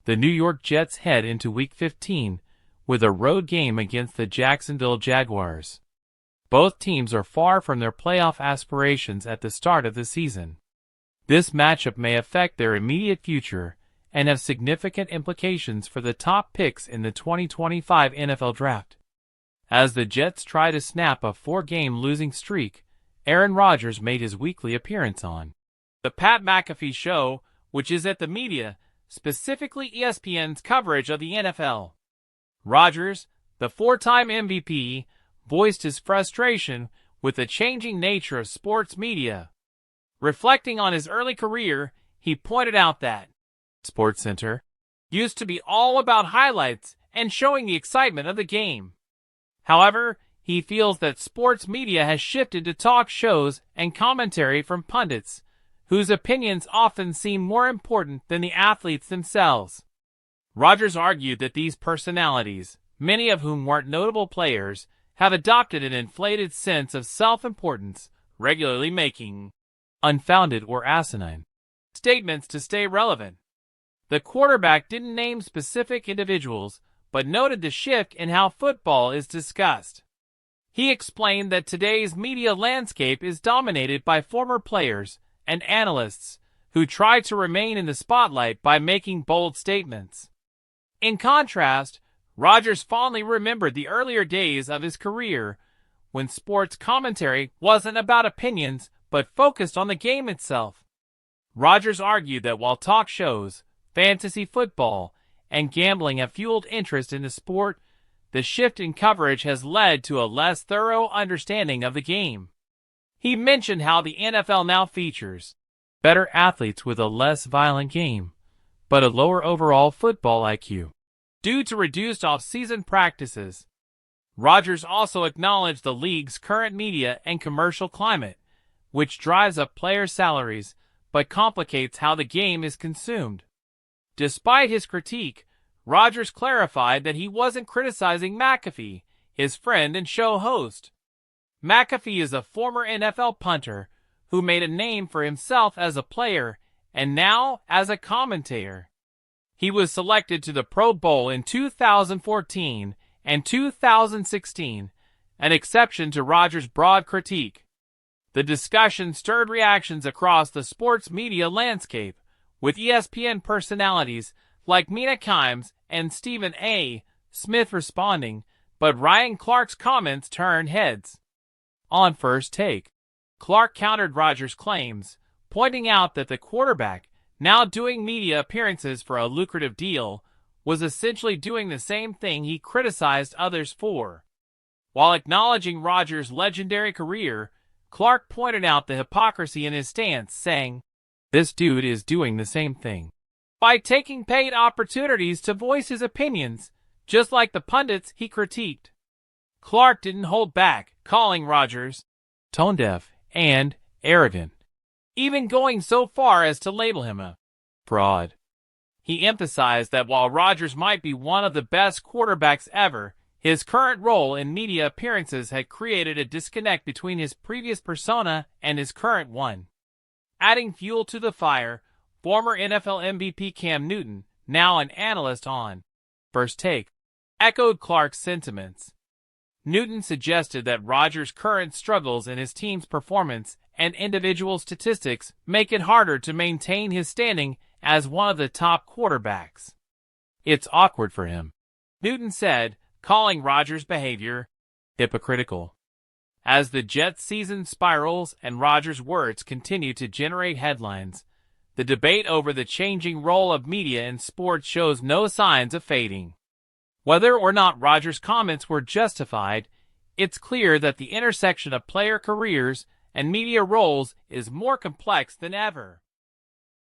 The New York Jets head into Week 15 with a road game against the Jacksonville Jaguars. Both teams are far from their playoff aspirations at the start of the season. This matchup may affect their immediate future and have significant implications for the top picks in the 2025 NFL Draft. As the Jets try to snap a 4-game losing streak, Aaron Rodgers made his weekly appearance on the Pat McAfee Show, which is at the media, specifically ESPN's coverage of the NFL. Rodgers, the 4-time MVP, voiced his frustration with the changing nature of sports media. Reflecting on his early career, he pointed out that SportsCenter used to be all about highlights and showing the excitement of the game. However, he feels that sports media has shifted to talk shows and commentary from pundits, whose opinions often seem more important than the athletes themselves. Rodgers argued that these personalities, many of whom weren't notable players, have adopted an inflated sense of self-importance, regularly making unfounded or asinine statements to stay relevant. The quarterback didn't name specific individuals, but noted the shift in how football is discussed. He explained that today's media landscape is dominated by former players and analysts who try to remain in the spotlight by making bold statements. In contrast, Rodgers fondly remembered the earlier days of his career when sports commentary wasn't about opinions but focused on the game itself. Rodgers argued that while talk shows, fantasy football, and gambling have fueled interest in the sport, the shift in coverage has led to a less thorough understanding of the game. He mentioned how the NFL now features better athletes with a less violent game, but a lower overall football IQ, due to reduced off-season practices. Rodgers also acknowledged the league's current media and commercial climate, which drives up player salaries but complicates how the game is consumed. Despite his critique, Rodgers clarified that he wasn't criticizing McAfee, his friend and show host. McAfee is a former NFL punter who made a name for himself as a player and now as a commentator. He was selected to the Pro Bowl in 2014 and 2016, an exception to Rodgers' broad critique. The discussion stirred reactions across the sports media landscape, with ESPN personalities like Mina Kimes and Stephen A. Smith responding, but Ryan Clark's comments turned heads. On First Take, Clark countered Rodgers' claims, pointing out that the quarterback, now doing media appearances for a lucrative deal, was essentially doing the same thing he criticized others for. While acknowledging Rodgers' legendary career, Clark pointed out the hypocrisy in his stance, saying, "This dude is doing the same thing by taking paid opportunities to voice his opinions, just like the pundits he critiqued." Clark didn't hold back, calling Rodgers tone-deaf and arrogant, even going so far as to label him a fraud. He emphasized that while Rodgers might be one of the best quarterbacks ever, his current role in media appearances had created a disconnect between his previous persona and his current one. Adding fuel to the fire, former NFL MVP Cam Newton, now an analyst on First Take, echoed Clark's sentiments. Newton suggested that Rodgers' current struggles in his team's performance and individual statistics make it harder to maintain his standing as one of the top quarterbacks. "It's awkward for him," Newton said, calling Rodgers' behavior hypocritical. As the Jets' season spirals and Rodgers' words continue to generate headlines, the debate over the changing role of media in sports shows no signs of fading. Whether or not Rodgers' comments were justified, it's clear that the intersection of player careers and media roles is more complex than ever.